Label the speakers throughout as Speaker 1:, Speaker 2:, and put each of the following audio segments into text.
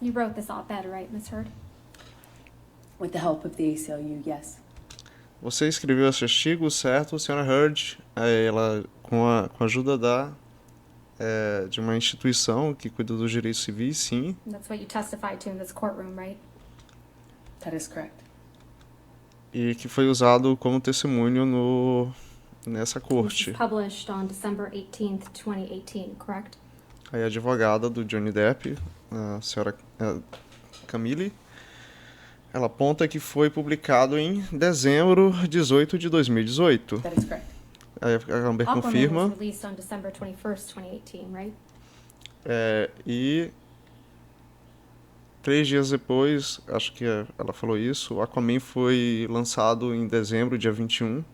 Speaker 1: You wrote this op-ed, right, Ms. Heard?
Speaker 2: With the help of the ACLU, yes.
Speaker 3: Você escreveu esse artigo, certo, Sra. Heard? Ela, com a ajuda de uma instituição que cuida dos direitos civis, sim.
Speaker 1: That's what you testified to in this courtroom, right?
Speaker 2: That is correct.
Speaker 3: E que foi usado como testemunho nessa
Speaker 1: This
Speaker 3: corte.
Speaker 1: was published on December 18th, 2018, correct?
Speaker 3: Aí a advogada do Johnny Depp, a senhora Camille, ela aponta que foi publicado em dezembro 18 de 2018.
Speaker 2: That is correct.
Speaker 3: Aí a Amber
Speaker 1: Aquaman
Speaker 3: confirma.
Speaker 1: was released on December 21st, 2018, right?
Speaker 3: E 3 dias depois, acho que ela falou isso, o Aquaman foi lançado em dezembro, dia 21 de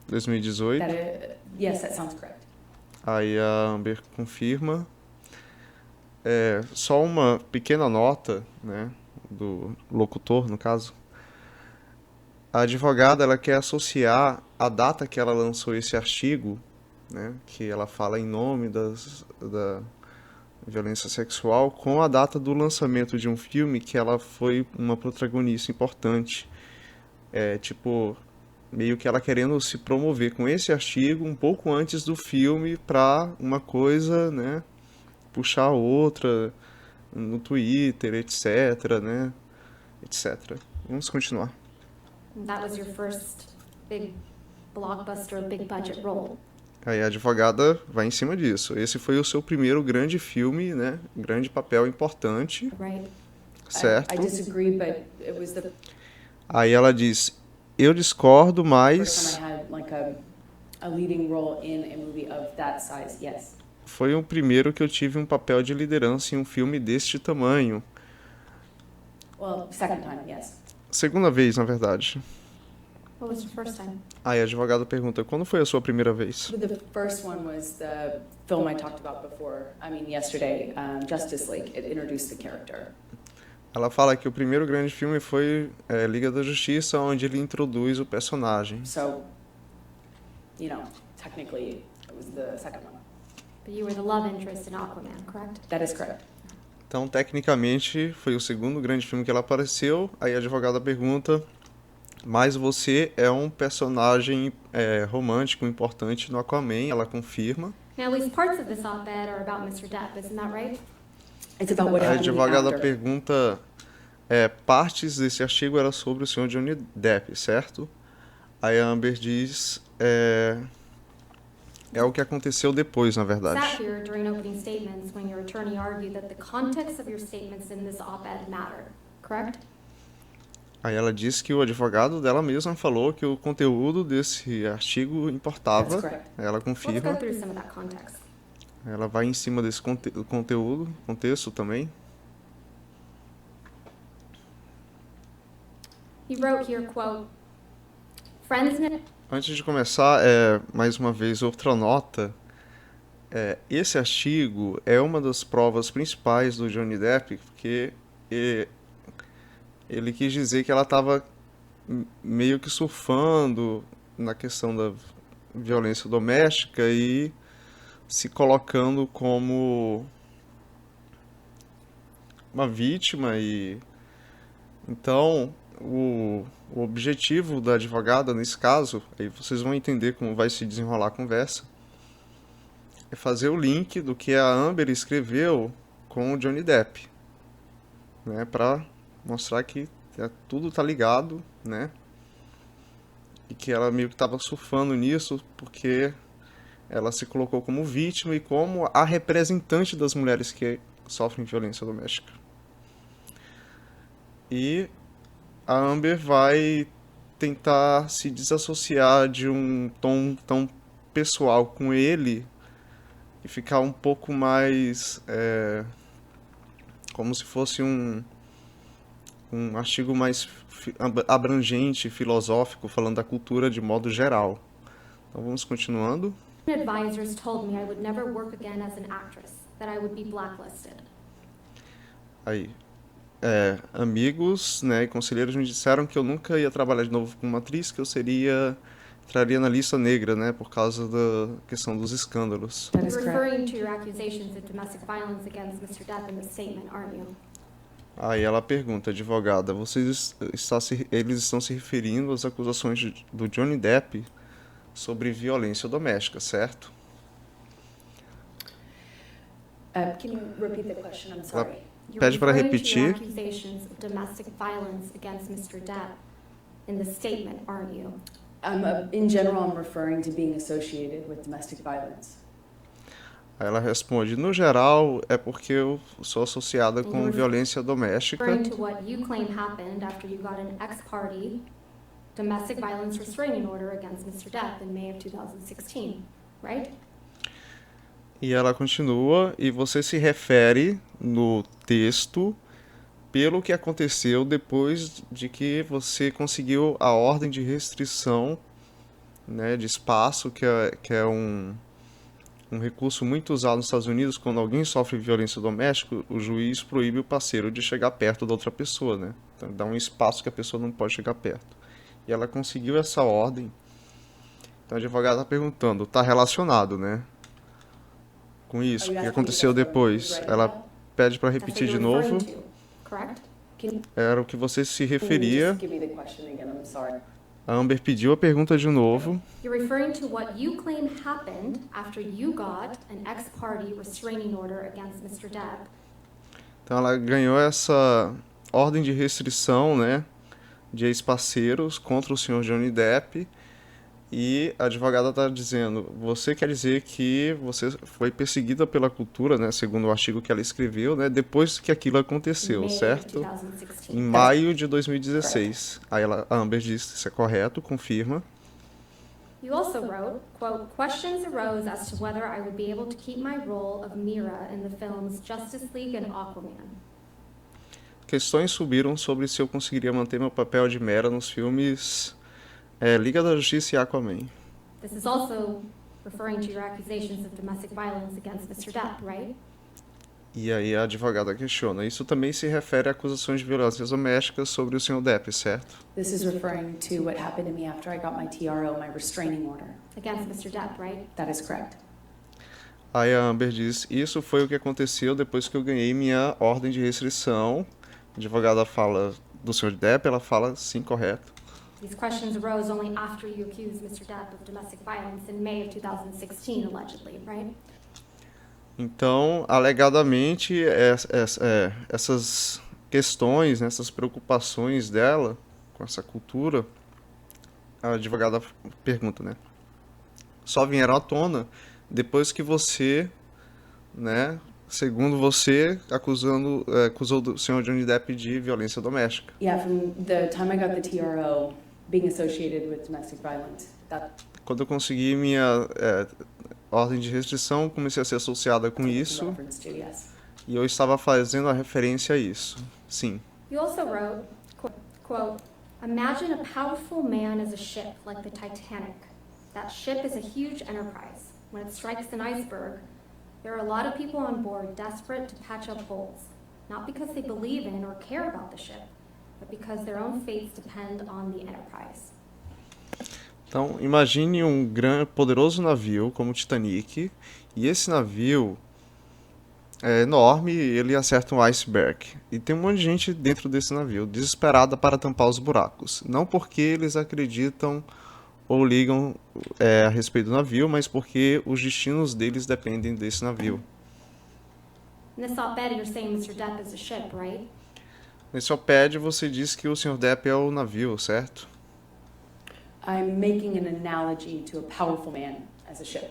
Speaker 3: 2018.
Speaker 2: Yes, that sounds correct.
Speaker 3: Aí a Amber confirma. Só uma pequena nota, né, do locutor, no caso. A advogada, ela quer associar a data que ela lançou esse artigo, né, que ela fala em nome da violência sexual, com a data do lançamento de um filme que ela foi uma protagonista importante. Meio que ela querendo se promover com esse artigo um pouco antes do filme para uma coisa, né, puxar outra no Twitter, etc, né, etc. Vamos continuar.
Speaker 1: That was your first big blockbuster, big budget role.
Speaker 3: Aí a advogada vai em cima disso. Esse foi o seu primeiro grande filme, né, grande papel importante,
Speaker 1: Right?
Speaker 3: certo?
Speaker 2: I disagree, but it was the
Speaker 3: Aí ela diz, eu discordo,
Speaker 2: first
Speaker 3: mas
Speaker 2: time I had like a leading role in a movie of that size, yes.
Speaker 3: foi o primeiro que eu tive um papel de liderança em um filme deste tamanho.
Speaker 2: Well, second time, yes.
Speaker 3: Segunda vez, na verdade.
Speaker 1: What was your first time?
Speaker 3: Aí a advogada pergunta, quando foi a sua primeira vez?
Speaker 2: The first one was the film I talked about before, yesterday, Justice League. It introduced the character.
Speaker 3: Ela fala que o primeiro grande filme foi Liga da Justiça, onde ele introduz o personagem.
Speaker 2: So, technically, it was the second one.
Speaker 1: But you were the love interest in Aquaman, correct?
Speaker 2: That is correct.
Speaker 3: Então, tecnicamente, foi o segundo grande filme que ela apareceu. Aí a advogada pergunta, mas você é um personagem romântico importante no Aquaman. Ela confirma.
Speaker 1: Now, at least parts of this op-ed are about Mr. Depp, isn't that right?
Speaker 2: It's about what
Speaker 3: A
Speaker 2: happened
Speaker 3: advogada
Speaker 2: after.
Speaker 3: pergunta, partes desse artigo era sobre o senhor Johnny Depp, certo? Aí a Amber diz, é o que aconteceu depois, na verdade.
Speaker 1: Sat here during opening statements when your attorney argued that the context of your statements in this op-ed mattered, correct?
Speaker 3: Aí ela disse que o advogado dela mesma falou que o conteúdo desse artigo importava.
Speaker 2: That's correct.
Speaker 3: Ela
Speaker 1: Let's go
Speaker 3: confirma.
Speaker 1: through some of that context.
Speaker 3: Ela vai em cima desse contexto também.
Speaker 1: You wrote here, quote, friends in
Speaker 3: Antes de começar, mais uma vez, outra nota. Esse artigo é uma das provas principais do Johnny Depp, porque ele quis dizer que ela estava meio que surfando na questão da violência doméstica e se colocando como uma vítima. Então, o objetivo da advogada, nesse caso, aí vocês vão entender como vai se desenrolar a conversa, é fazer o link do que a Amber escreveu com o Johnny Depp, né, para mostrar que tudo tá ligado, né, e que ela meio que estava surfando nisso porque ela se colocou como vítima e como a representante das mulheres que sofrem violência doméstica. E a Amber vai tentar se desassociar de um tom tão pessoal com ele e ficar um pouco mais como se fosse um artigo mais abrangente, filosófico, falando da cultura de modo geral. Então vamos continuando.
Speaker 1: advisors told me I would never work again as an actress, that I would be blacklisted.
Speaker 3: Aí, amigos, né, e conselheiros me disseram que eu nunca ia trabalhar de novo com uma atriz, que eu entraria na lista negra, né, por causa da questão dos escândalos.
Speaker 2: That
Speaker 1: You're
Speaker 2: is correct.
Speaker 1: referring to your accusations of domestic violence against Mr. Depp in the statement, aren't you?
Speaker 3: Aí ela pergunta, advogada, eles estão se referindo às acusações do Johnny Depp sobre violência doméstica, certo?
Speaker 2: Can you repeat the question? I'm sorry.
Speaker 1: You're
Speaker 3: Pede para
Speaker 1: referring to your
Speaker 3: repetir.
Speaker 1: accusations of domestic violence against Mr. Depp in the statement, aren't you?
Speaker 2: In general, I'm referring to being associated with domestic violence.
Speaker 3: Aí ela responde, no geral, é porque eu sou associada com
Speaker 1: You're
Speaker 3: violência doméstica.
Speaker 1: Referring to what you claim happened after you got an ex-party domestic violence restraining order against Mr. Depp in May of 2016, right?
Speaker 3: E ela continua, e você se refere no texto pelo que aconteceu depois de que você conseguiu a ordem de restrição, né, de espaço, que é um recurso muito usado nos Estados Unidos. Quando alguém sofre violência doméstica, o juiz proíbe o parceiro de chegar perto da outra pessoa, né? Então dá um espaço que a pessoa não pode chegar perto. E ela conseguiu essa ordem. Então a advogada está perguntando, está relacionado, né? Com isso, o que aconteceu depois? Ela pede para
Speaker 1: That's what
Speaker 3: repetir de
Speaker 1: you're
Speaker 3: novo.
Speaker 1: referring to, correct?
Speaker 3: Era o que você se
Speaker 2: Can you
Speaker 3: referia.
Speaker 2: just give me the question again? I'm sorry.
Speaker 3: A Amber pediu a pergunta de novo.
Speaker 1: You're referring to what you claim happened after you got an ex-party restraining order against Mr. Depp
Speaker 3: Então ela ganhou essa ordem de restrição, né, de ex-parceiros contra o senhor Johnny Depp. E a advogada está dizendo, você quer dizer que você foi perseguida pela cultura, né, segundo o artigo que ela escreveu, né, depois que aquilo
Speaker 1: in
Speaker 3: aconteceu,
Speaker 1: May of
Speaker 3: certo?
Speaker 1: 2016.
Speaker 3: Em maio de 2016. Aí a Amber disse, isso é correto, confirma.
Speaker 1: You also wrote, quote, questions arose as to whether I would be able to keep my role of Mira in the films Justice League and Aquaman.
Speaker 3: Questões subiram sobre se eu conseguiria manter meu papel de Mera nos filmes Liga da Justiça e Aquaman.
Speaker 1: This is also referring to your accusations of domestic violence against Mr. Depp, right?
Speaker 3: E aí a advogada questiona, isso também se refere a acusações de violências domésticas sobre o senhor Depp, certo?
Speaker 2: This is referring to what happened to me after I got my TRO, my restraining order.
Speaker 1: Against Mr. Depp, right?
Speaker 2: That is correct.
Speaker 3: Aí a Amber diz, isso foi o que aconteceu depois que eu ganhei minha ordem de restrição. A advogada fala do senhor Depp, ela fala, sim, correto.
Speaker 1: These questions arose only after you accused Mr. Depp of domestic violence in May of 2016, allegedly, right?
Speaker 3: Então, alegadamente, essas questões, né, essas preocupações dela com essa cultura, a advogada pergunta, né? Só vieram à tona depois que você, né, segundo você, acusou o senhor Johnny Depp de violência doméstica.
Speaker 2: Yeah, from the time I got the TRO, being associated with domestic violence,
Speaker 3: Quando eu consegui minha ordem de restrição, comecei a ser associada com
Speaker 2: that's
Speaker 3: isso
Speaker 2: reference to, yes.
Speaker 3: e eu estava fazendo a referência a isso. Sim.
Speaker 1: You also wrote, quote, imagine a powerful man as a ship like the Titanic. That ship is a huge enterprise. When it strikes an iceberg, there are a lot of people on board desperate to patch up holes, not because they believe in or care about the ship, but because their own fates depend on the enterprise.
Speaker 3: Então, imagine um grande, poderoso navio como o Titanic, e esse navio é enorme, ele acerta um iceberg. E tem um monte de gente dentro desse navio, desesperada para tampar os buracos. Não porque eles acreditam ou ligam a respeito do navio, mas porque os destinos deles dependem desse navio.
Speaker 1: In this op-ed, you're saying Mr. Depp is a ship, right?
Speaker 3: Nesse op-ed você diz que o Sr. Depp é o navio, certo?
Speaker 2: I'm making an analogy to a powerful man as a ship.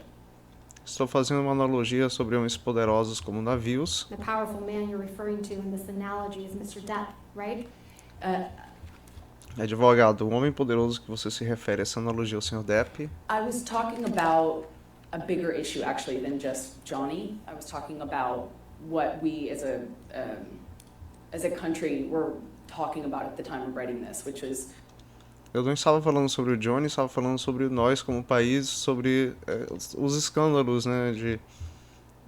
Speaker 3: Estou fazendo uma analogia sobre homens poderosos como navios.
Speaker 1: The powerful man you're referring to in this analogy is Mr. Depp, right?
Speaker 3: Advogado, o homem poderoso que você se refere, essa analogia ao Sr. Depp?
Speaker 2: I was talking about a bigger issue actually than just Johnny. I was talking about what we as a country were talking about at the time of writing this, which was
Speaker 3: Eu não estava falando sobre o Johnny, estava falando sobre nós como país, sobre os escândalos, né, de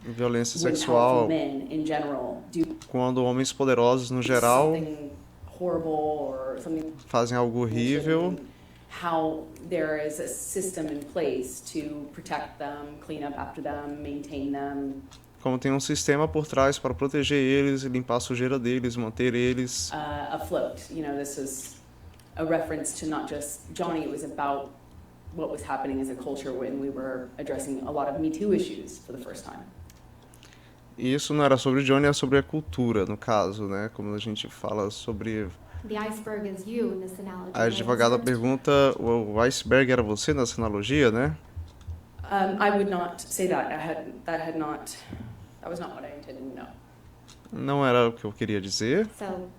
Speaker 3: violência
Speaker 2: when
Speaker 3: sexual,
Speaker 2: powerful men in general do
Speaker 3: quando homens poderosos no geral
Speaker 2: something horrible or something
Speaker 3: fazem algo horrível,
Speaker 2: how there is a system in place to protect them, clean up after them, maintain them,
Speaker 3: como tem um sistema por trás para proteger eles, limpar a sujeira deles, manter eles
Speaker 2: afloat. You know, this was a reference to not just Johnny, it was about what was happening as a culture when we were addressing a lot of Me Too issues for the first time.
Speaker 3: E isso não era sobre Johnny, é sobre a cultura, no caso, né? Como a gente fala sobre...
Speaker 1: The iceberg is you in this analogy.
Speaker 3: A
Speaker 1: right?
Speaker 3: advogada pergunta, o iceberg era você nessa analogia, né?
Speaker 2: I would not say that. That was not what I intended, no.
Speaker 3: Não era o que eu queria dizer.
Speaker 1: So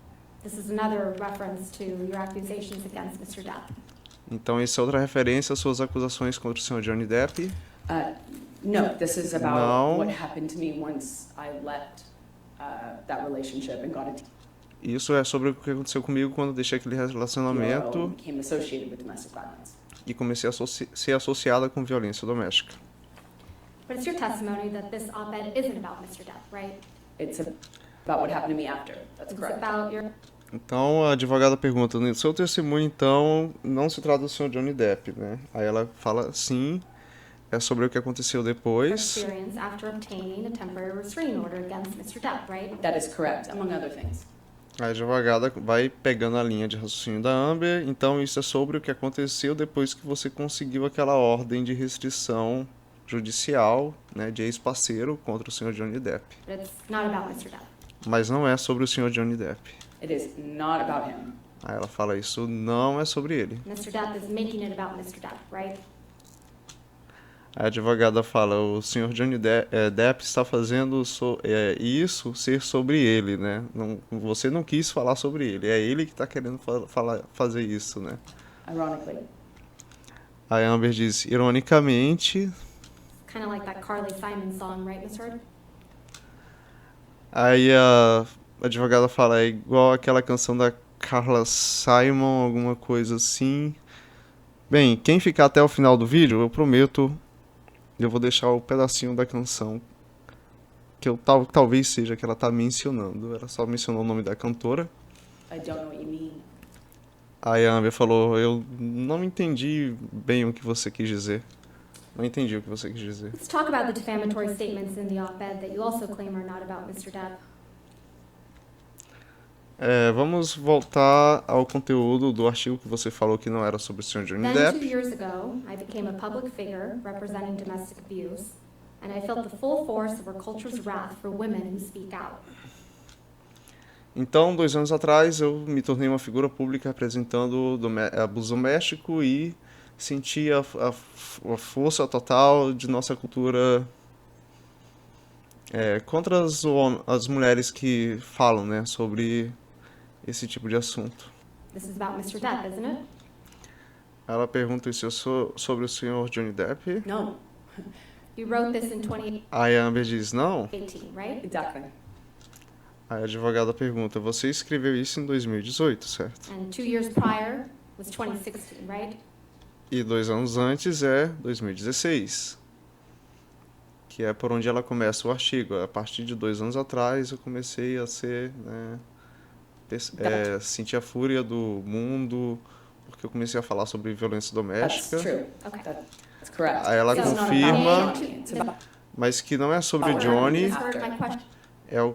Speaker 1: this is another reference to your accusations against Mr. Depp.
Speaker 3: Então, isso é outra referência às suas acusações contra o Sr. Johnny Depp.
Speaker 2: No, this is about
Speaker 3: Não.
Speaker 2: what happened to me once I left that relationship and got a
Speaker 3: Isso é sobre o que aconteceu comigo quando eu deixei aquele relacionamento
Speaker 2: became associated with domestic violence.
Speaker 3: e comecei a ser associada com violência doméstica.
Speaker 1: But it's your testimony that this op-ed isn't about Mr. Depp, right?
Speaker 2: It's about what happened to me after. That's
Speaker 1: It's
Speaker 2: correct.
Speaker 1: about your
Speaker 3: Então, a advogada pergunta, no seu testemunho, então, não se trata do Sr. Johnny Depp, né? Aí ela fala, sim, é sobre o que aconteceu depois.
Speaker 1: experience after obtaining a temporary restraining order against Mr. Depp, right?
Speaker 2: That is correct, among other things.
Speaker 3: A advogada vai pegando a linha de raciocínio da Amber, então isso é sobre o que aconteceu depois que você conseguiu aquela ordem de restrição judicial, né, de ex-parceiro contra o Sr. Johnny Depp.
Speaker 1: But it's not about Mr. Depp.
Speaker 3: Mas não é sobre o Sr. Johnny Depp.
Speaker 2: It is not about him.
Speaker 3: Aí ela fala, isso não é sobre ele.
Speaker 1: Mr. Depp is making it about Mr. Depp, right?
Speaker 3: A advogada fala, o Sr. Johnny Depp está fazendo isso ser sobre ele, né? Você não quis falar sobre ele, é ele que está querendo fazer isso, né?
Speaker 2: Ironically.
Speaker 3: Aí a Amber diz, ironicamente,
Speaker 1: Kind of like that Carly Simon song, right, Miss Heard?
Speaker 3: aí a advogada fala, é igual aquela canção da Carla Simon, alguma coisa assim. Bem, quem ficar até o final do vídeo, eu prometo, eu vou deixar o pedacinho da canção que eu talvez seja que ela tá mencionando. Ela só mencionou o nome da cantora.
Speaker 2: I don't know what you mean.
Speaker 3: Aí a Amber falou, eu não entendi bem o que você quis dizer. Não entendi o que você quis dizer.
Speaker 1: Let's talk about the defamatory statements in the op-ed that you also claim are not about Mr. Depp.
Speaker 3: Vamos voltar ao conteúdo do artigo que você falou que não era sobre o Sr. Johnny
Speaker 1: Then,
Speaker 3: Depp.
Speaker 1: 2 years ago, I became a public figure representing domestic abuse, and I felt the full force of our culture's wrath for women who speak out.
Speaker 3: Então, 2 anos atrás, eu me tornei uma figura pública representando abuso doméstico e senti a força total de nossa cultura contra as mulheres que falam, né, sobre esse tipo de assunto.
Speaker 1: This is about Mr. Depp, isn't it?
Speaker 3: Ela pergunta isso sobre o Sr. Johnny Depp.
Speaker 2: No,
Speaker 1: You wrote this in 2018,
Speaker 3: Aí a Amber diz, não.
Speaker 1: right?
Speaker 2: exactly.
Speaker 3: Aí a advogada pergunta, você escreveu isso em 2018, certo?
Speaker 1: And 2 years prior was 2016, right?
Speaker 3: E 2 anos antes é 2016, que é por onde ela começa o artigo. A partir de 2 anos atrás eu comecei a sentir a fúria do mundo, porque eu comecei a falar sobre violência
Speaker 2: That's
Speaker 3: doméstica,
Speaker 2: true.
Speaker 1: Okay.
Speaker 2: That's correct.
Speaker 3: Aí ela
Speaker 2: It's not about
Speaker 3: confirma-
Speaker 2: Johnny, it's about
Speaker 3: mas que não é sobre
Speaker 2: Power.
Speaker 3: Johnny,
Speaker 1: You heard my question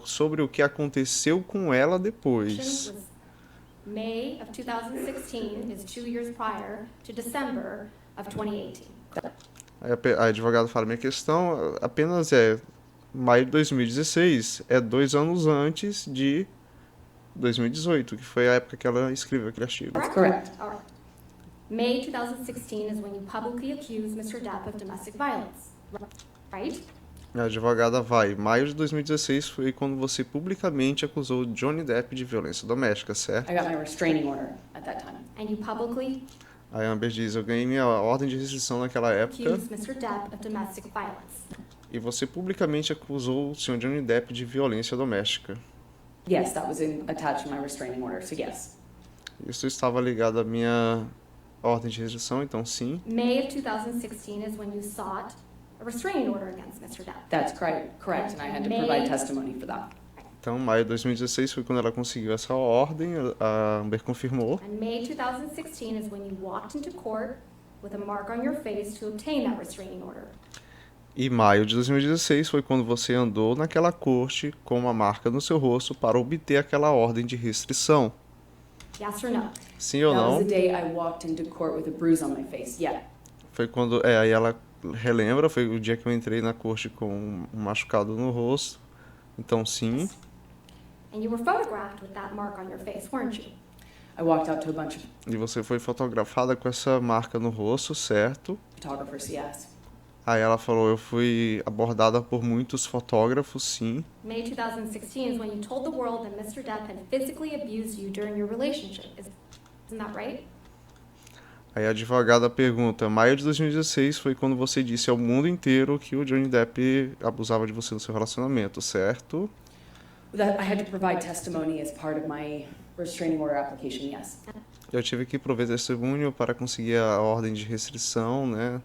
Speaker 3: sobre o que aconteceu com ela depois.
Speaker 1: was May of 2016 is 2 years prior to December of 2018.
Speaker 3: Aí a advogada fala, minha questão apenas é maio de 2016, é 2 anos antes de 2018, que foi a época que ela escreveu aquele artigo.
Speaker 2: That's correct.
Speaker 1: All right. May 2016 is when you publicly accused Mr. Depp of domestic violence, right?
Speaker 3: A advogada vai, maio de 2016 foi quando você publicamente acusou Johnny Depp de violência doméstica, certo?
Speaker 2: I got my restraining order at that time.
Speaker 1: And you publicly
Speaker 3: Aí a Amber diz, eu ganhei minha ordem de restrição naquela época
Speaker 1: accused Mr. Depp of domestic violence.
Speaker 3: e você publicamente acusou o Sr. Johnny Depp de violência doméstica.
Speaker 2: Yes, that was attached to my restraining order, so yes.
Speaker 3: Isso estava ligado à minha ordem de restrição, então sim.
Speaker 1: May of 2016 is when you sought a restraining order against Mr. Depp.
Speaker 2: That's correct, and I had to provide testimony for that.
Speaker 3: Então, maio de 2016 foi quando ela conseguiu essa ordem, a Amber confirmou.
Speaker 1: And May 2016 is when you walked into court with a mark on your face to obtain that restraining order.
Speaker 3: E maio de 2016 foi quando você andou naquela corte com uma marca no seu rosto para obter aquela ordem de restrição.
Speaker 1: Yes or no?
Speaker 3: Sim ou
Speaker 2: That was the
Speaker 3: não?
Speaker 2: day I walked into court with a bruise on my face. Yeah.
Speaker 3: Foi quando. Aí ela relembra, foi o dia que eu entrei na corte com um machucado no rosto. Então, sim.
Speaker 1: And you were photographed with that mark on your face, weren't you?
Speaker 2: I walked out to a bunch of
Speaker 3: E você foi fotografada com essa marca no rosto, certo?
Speaker 2: photographers, yes.
Speaker 3: Aí ela falou, eu fui abordada por muitos fotógrafos, sim.
Speaker 1: May 2016 is when you told the world that Mr. Depp had physically abused you during your relationship. Isn't that right?
Speaker 3: Aí a advogada pergunta, maio de 2016 foi quando você disse ao mundo inteiro que o Johnny Depp abusava de você no seu relacionamento, certo?
Speaker 2: That I had to provide testimony as part of my restraining order application, yes.
Speaker 3: Eu tive que prover testemunho para conseguir a ordem de restrição, né,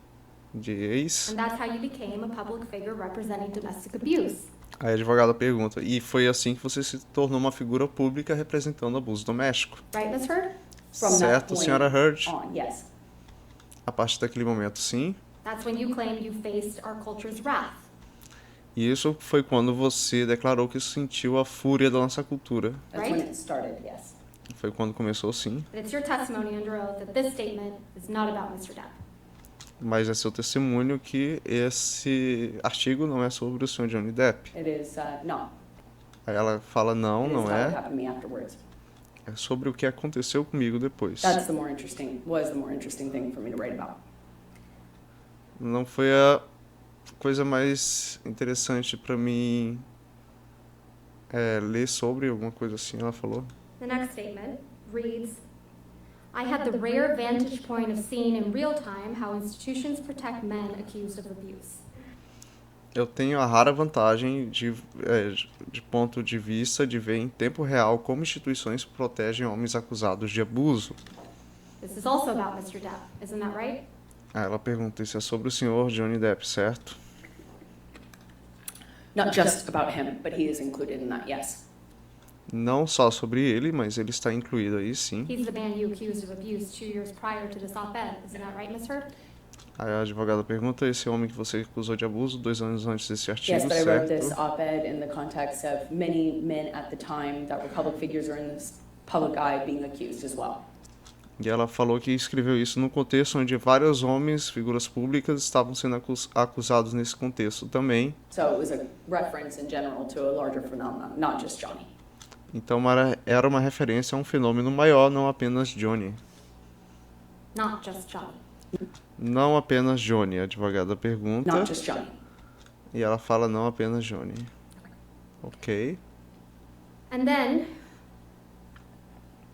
Speaker 3: de ex.
Speaker 1: And that's how you became a public figure representing domestic abuse.
Speaker 3: Aí a advogada pergunta, e foi assim que você se tornou uma figura pública representando abuso doméstico?
Speaker 1: Right, Ms. Heard?
Speaker 2: From that
Speaker 3: Certo,
Speaker 2: point
Speaker 3: senhora Heard?
Speaker 2: on, yes.
Speaker 3: A partir daquele momento, sim.
Speaker 1: That's when you claimed you faced our culture's wrath.
Speaker 3: E isso foi quando você declarou que sentiu a fúria da nossa cultura.
Speaker 2: That's
Speaker 1: Right?
Speaker 2: when it started, yes.
Speaker 3: Foi quando começou, sim.
Speaker 1: But it's your testimony under oath that this statement is not about Mr. Depp.
Speaker 3: Mas é seu testemunho que esse artigo não é sobre o senhor Johnny Depp.
Speaker 2: It is not.
Speaker 3: Aí ela fala, não,
Speaker 2: It is
Speaker 3: não
Speaker 2: how it
Speaker 3: é.
Speaker 2: happened to me afterwards.
Speaker 3: É sobre o que aconteceu comigo depois.
Speaker 2: Was the more interesting thing for me to write about.
Speaker 3: Não foi a coisa mais interessante pra mim ler sobre alguma coisa assim, ela falou.
Speaker 1: The next statement reads, I had the rare vantage point of seeing in real time how institutions protect men accused of abuse.
Speaker 3: Eu tenho a rara vantagem de ponto de vista de ver em tempo real como instituições protegem homens acusados de abuso.
Speaker 1: This is also about Mr. Depp, isn't that right?
Speaker 3: Aí ela pergunta, isso é sobre o senhor Johnny Depp, certo?
Speaker 2: Not just about him, but he is included in that, yes.
Speaker 3: Não só sobre ele, mas ele está incluído aí, sim.
Speaker 1: He's the man you accused of abuse 2 years prior to this op-ed, isn't that right, Ms. Heard?
Speaker 3: Aí a advogada pergunta, esse homem que você acusou de abuso 2 anos antes desse artigo,
Speaker 2: Yes, but I wrote this
Speaker 3: certo?
Speaker 2: op-ed in the context of many men at the time that were public figures or in this public eye being accused as well.
Speaker 3: E ela falou que escreveu isso num contexto onde vários homens, figuras públicas, estavam sendo acusados nesse contexto também.
Speaker 2: So it was a reference in general to a larger phenomenon, not just Johnny.
Speaker 3: Então era uma referência a um fenômeno maior, não apenas Johnny.
Speaker 1: Not just Johnny.
Speaker 3: Não apenas Johnny, a advogada pergunta.
Speaker 2: Not just Johnny.
Speaker 3: E ela fala não apenas Johnny. Ok.
Speaker 1: And then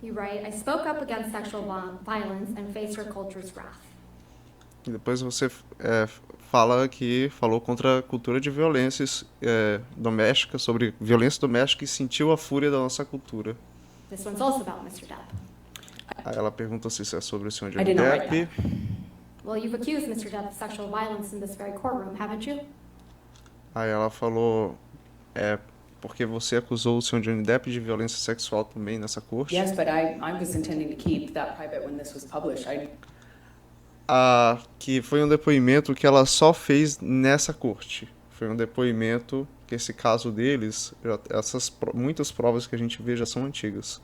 Speaker 1: you write, I spoke up against sexual violence and faced her culture's wrath.
Speaker 3: E depois você falou contra a cultura de violências domésticas, sobre violência doméstica e sentiu a fúria da nossa cultura.
Speaker 1: This one's also about Mr. Depp.
Speaker 3: Aí ela pergunta se isso é sobre o senhor
Speaker 2: I
Speaker 3: Johnny
Speaker 2: did not write
Speaker 3: Depp.
Speaker 1: Well, you've accused Mr. Depp of sexual violence in this very courtroom, haven't you?
Speaker 3: Aí ela falou, porque você acusou o senhor Johnny Depp de violência sexual também nessa corte.
Speaker 2: Yes, but I was intending to keep that private when this was published.
Speaker 3: Que foi um depoimento que ela só fez nessa corte. Foi um depoimento que esse caso deles, muitas provas que a gente vê já são antigas.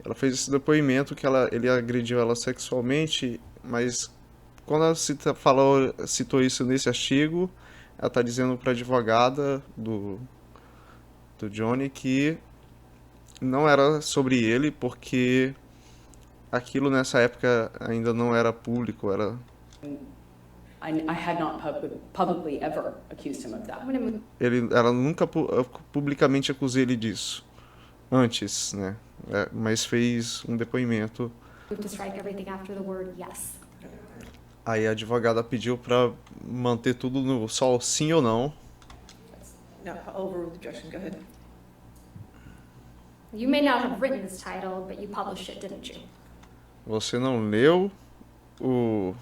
Speaker 3: Ela fez esse depoimento que ele agrediu ela sexualmente, mas quando ela citou isso nesse artigo, ela está dizendo para a advogada do Johnny que não era sobre ele, porque aquilo nessa época ainda não era público, era...
Speaker 2: I had not publicly ever accused him of that.
Speaker 1: I'm going to move
Speaker 3: Ela nunca publicamente acusou ele disso antes, né? Mas fez um depoimento.
Speaker 1: to strike everything after the word yes.
Speaker 3: Aí a advogada pediu para manter tudo no só sim ou não.
Speaker 4: No, I'll overrule the objection. Go ahead.
Speaker 1: You may not have written this title, but you published it, didn't you?
Speaker 3: Você não leu o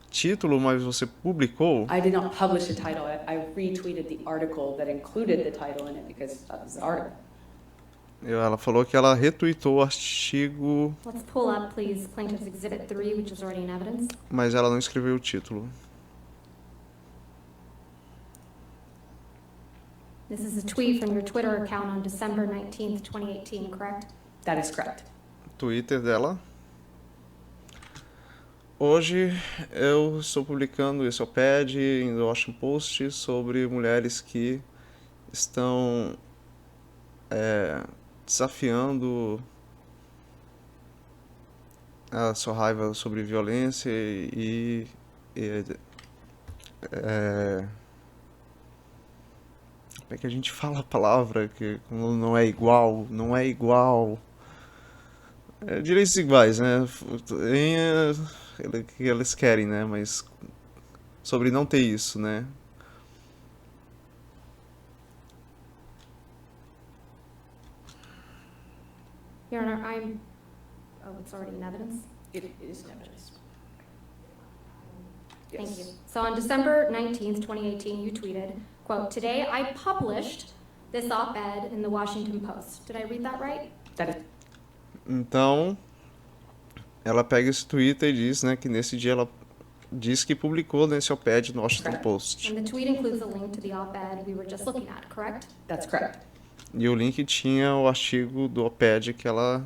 Speaker 3: título, mas você publicou.
Speaker 2: I did not publish the title. I retweeted the article that included the title in it because that was the article.
Speaker 3: Ela falou que ela retweetou o artigo,
Speaker 1: Let's pull up, please, Plaintiff's Exhibit 3, which is already in evidence.
Speaker 3: mas ela não escreveu o título.
Speaker 1: This is a tweet from your Twitter account on December 19th, 2018, correct?
Speaker 2: That is correct.
Speaker 3: Twitter dela. Hoje eu estou publicando esse op-ed em The Washington Post sobre mulheres que estão desafiando a sua raiva sobre violência como é que a gente fala a palavra que não é igual, não é igual. Direitos iguais, né? Que eles querem, né? Mas sobre não ter isso, né?
Speaker 1: Your Honor, oh, it's already in evidence?
Speaker 2: It is evidence.
Speaker 1: Thank you. So on December 19th, 2018, you tweeted, quote, "Today I published this op-ed in the Washington Post." Did I read that right?
Speaker 2: That is,
Speaker 3: Então, ela pega esse Twitter e diz, né, que nesse dia ela diz que publicou nesse op-ed no Washington Post.
Speaker 1: And the tweet includes a link to the op-ed we were just looking at, correct?
Speaker 2: that's correct.
Speaker 3: E o link tinha o artigo do op-ed que ela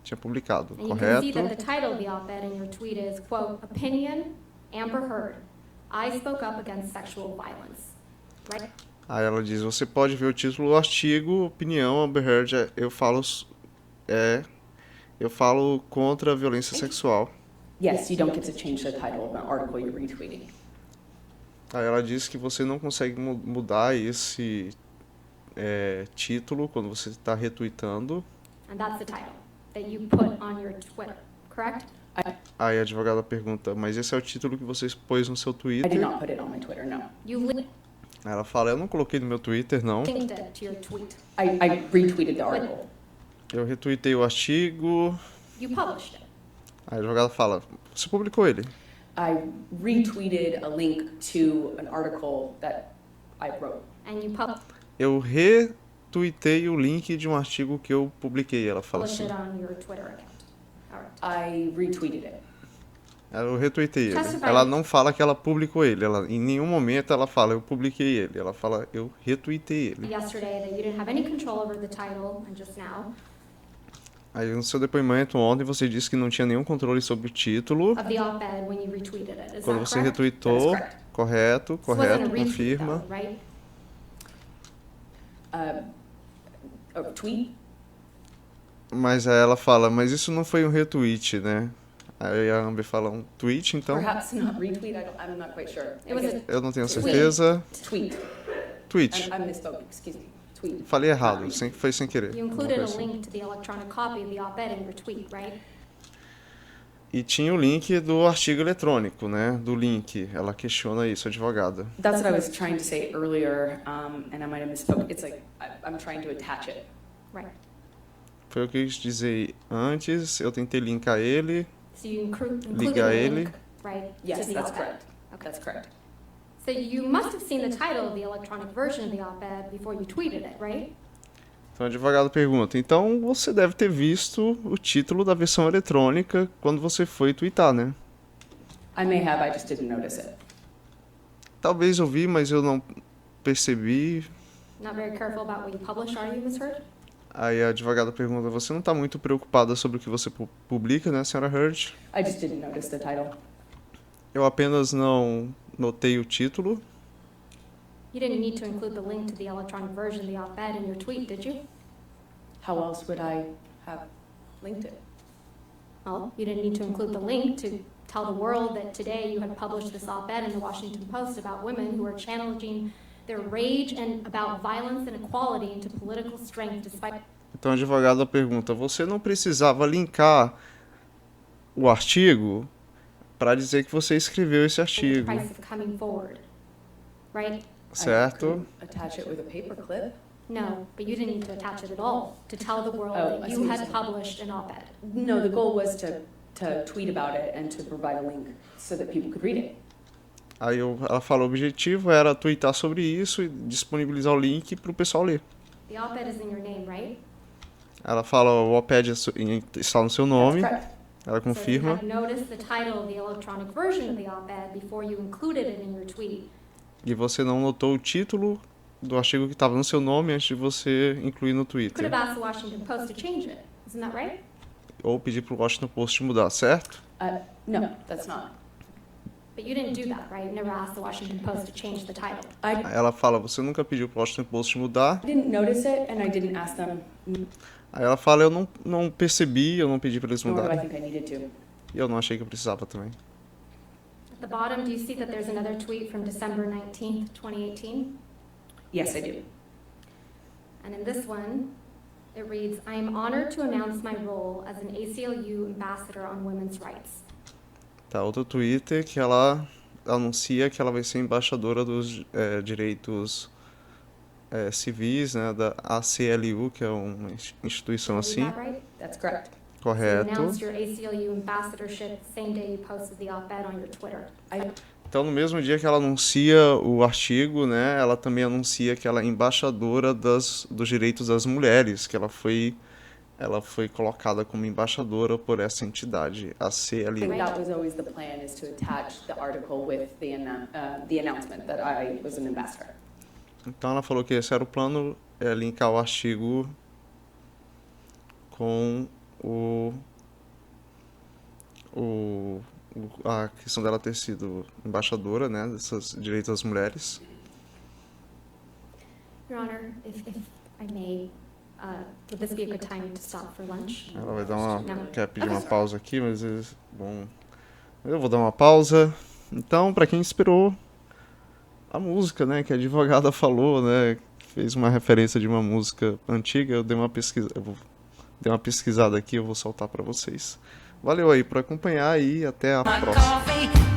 Speaker 3: tinha publicado,
Speaker 1: And you can see
Speaker 3: correto?
Speaker 1: that the title of the op-ed in your tweet is, quote, "Opinion, Amber Heard. I spoke up against sexual violence." Right?
Speaker 3: Aí ela diz, você pode ver o título do artigo, opinião, Amber Heard, eu falo contra a violência sexual.
Speaker 2: Yes, you don't get to change the title of an article you're retweeting.
Speaker 3: Aí ela diz que você não consegue mudar esse título quando você está retweetando.
Speaker 1: And that's the title that you put on your Twitter, correct?
Speaker 3: Aí a advogada pergunta, mas esse é o título que você pôs no seu
Speaker 2: I did
Speaker 3: Twitter?
Speaker 2: not put it on my Twitter, no.
Speaker 1: You
Speaker 3: Aí ela fala, eu não coloquei no meu Twitter, não.
Speaker 1: linked it to your tweet.
Speaker 2: I retweeted the article.
Speaker 3: Eu retweetei o artigo.
Speaker 1: You published it.
Speaker 3: Aí a advogada fala, você publicou ele?
Speaker 2: I retweeted a link to an article that I wrote.
Speaker 1: And you
Speaker 3: Eu retuitei o link de um artigo que eu publiquei, ela fala
Speaker 1: published
Speaker 3: assim.
Speaker 1: it on your Twitter account. All right.
Speaker 2: I retweeted it.
Speaker 3: Eu retuitei ele.
Speaker 1: Testify.
Speaker 3: Ela não fala que ela publicou ele. Em nenhum momento ela fala, eu publiquei ele. Ela fala, eu retuitei ele.
Speaker 1: Yesterday that you didn't have any control over the title, and just now,
Speaker 3: Aí no seu depoimento ontem você disse que não tinha nenhum controle sobre o título.
Speaker 1: of the op-ed when you retweeted it. Is
Speaker 3: Quando
Speaker 1: that
Speaker 3: você
Speaker 1: correct?
Speaker 3: retuitou,
Speaker 2: That's correct.
Speaker 3: correto,
Speaker 1: This wasn't a
Speaker 3: correto,
Speaker 1: retweet,
Speaker 3: confirma.
Speaker 1: though, right?
Speaker 2: A tweet?
Speaker 3: Mas aí ela fala, mas isso não foi um retweet, né? Aí a Amber fala, um tweet então?
Speaker 2: Perhaps not retweet, I'm not quite sure.
Speaker 1: It was a
Speaker 3: Eu não tenho
Speaker 2: Tweet.
Speaker 3: certeza.
Speaker 2: Tweet.
Speaker 3: Tweet.
Speaker 2: I misspoke, excuse me. Tweet.
Speaker 3: Falei errado, foi sem querer.
Speaker 1: You
Speaker 3: Alguma
Speaker 1: included a
Speaker 3: coisa assim.
Speaker 1: link to the electronic copy of the op-ed in your tweet, right?
Speaker 3: E tinha o link do artigo eletrônico, né? Do link. Ela questiona isso, a advogada.
Speaker 2: That's what I was trying to say earlier, and I might have misspoke. It's like, I'm trying to attach it.
Speaker 1: Right.
Speaker 3: Foi o que eu quis dizer antes, eu tentei linkar ele.
Speaker 1: So you included
Speaker 3: Liga
Speaker 1: a
Speaker 3: ele.
Speaker 1: link, right?
Speaker 2: Yes,
Speaker 1: to the
Speaker 2: that's
Speaker 1: op-ed.
Speaker 2: correct.
Speaker 1: Okay.
Speaker 2: That's correct.
Speaker 1: So you must have seen the title of the electronic version of the op-ed before you tweeted it, right?
Speaker 3: Então o advogado pergunta, então você deve ter visto o título da versão eletrônica quando você foi twittar, né?
Speaker 2: I may have, I just didn't notice it.
Speaker 3: Talvez eu vi, mas eu não percebi.
Speaker 1: Not very careful about what you publish, are you, Ms. Heard?
Speaker 3: Aí a advogada pergunta, você não está muito preocupada sobre o que você publica, né, senhora Heard?
Speaker 2: I just didn't notice the title.
Speaker 3: Eu apenas não notei o título.
Speaker 1: You didn't need to include the link to the electronic version of the op-ed in your tweet, did you?
Speaker 2: How else would I have linked it?
Speaker 1: Well, you didn't need to include the link to tell the world that today you had published this op-ed in the Washington Post about women who are challenging their rage and about violence and equality into political strength despite
Speaker 3: Então a advogada pergunta, você não precisava linkar o artigo para dizer que você escreveu esse
Speaker 1: the
Speaker 3: artigo,
Speaker 1: price of coming forward, right?
Speaker 3: certo?
Speaker 2: I could attach it with a paperclip.
Speaker 1: No, but you didn't need to attach it at all to tell the world
Speaker 2: Oh, I
Speaker 1: that
Speaker 2: see
Speaker 1: you
Speaker 2: what
Speaker 1: had
Speaker 2: you're saying.
Speaker 1: published an op-ed.
Speaker 2: No, the goal was to tweet about it and to provide a link so that people could read it.
Speaker 3: Aí ela falou, o objetivo era twittar sobre isso e disponibilizar o link para o pessoal ler.
Speaker 1: The op-ed is in your name, right?
Speaker 3: Ela fala, o op-ed está no seu nome,
Speaker 2: That's correct.
Speaker 3: ela
Speaker 1: So you
Speaker 3: confirma.
Speaker 1: had noticed the title of the electronic version of the op-ed before you included it in your tweet.
Speaker 3: E você não notou o título do artigo que estava no seu nome antes de você incluir no
Speaker 1: You could
Speaker 3: Twitter.
Speaker 1: have asked the Washington Post to change it. Isn't that right?
Speaker 3: Ou pedir para o Washington Post mudar, certo?
Speaker 2: No, that's not.
Speaker 1: But you didn't do that, right? You never asked the Washington Post to change the title.
Speaker 2: I
Speaker 3: Aí ela fala, você nunca pediu para o Washington Post mudar.
Speaker 2: didn't notice it and I didn't ask them,
Speaker 3: Aí ela fala, eu não percebi, eu não pedi para eles
Speaker 2: nor do I
Speaker 3: mudarem.
Speaker 2: think I needed to.
Speaker 3: E eu não achei que eu precisava também.
Speaker 1: At the bottom, do you see that there's another tweet from December 19th, 2018?
Speaker 2: Yes, I do.
Speaker 1: And in this one, it reads, I am honored to announce my role as an ACLU ambassador on women's rights.
Speaker 3: Tá, outro Twitter que ela anuncia que ela vai ser embaixadora dos direitos civis, né, da ACLU, que é uma instituição
Speaker 1: Did I
Speaker 3: assim,
Speaker 1: read that right?
Speaker 2: That's correct.
Speaker 1: So you
Speaker 3: correto.
Speaker 1: announced your ACLU ambassadorship the same day you posted the op-ed on your Twitter.
Speaker 3: Então, no mesmo dia que ela anuncia o artigo, né, ela também anuncia que ela é embaixadora dos direitos das mulheres, que ela foi colocada como embaixadora por essa entidade, a
Speaker 2: I
Speaker 3: CLU.
Speaker 2: think that was always the plan, is to attach the article with the announcement that I was an ambassador.
Speaker 3: Então, ela falou que esse era o plano, linkar o artigo com a questão dela ter sido embaixadora, né, desses direitos das mulheres.
Speaker 1: Your Honor, if I may, would this be a good time to stop for lunch?
Speaker 3: Ela vai dar
Speaker 1: Não.
Speaker 3: quer pedir uma pausa aqui, mas eu vou dar uma pausa. Então, para quem esperou a música, né, que a advogada falou, né, fez uma referência de uma música antiga, eu dei uma pesquisada aqui, eu vou soltar para vocês. Valeu aí por acompanhar e até a próxima.
Speaker 5: Coffee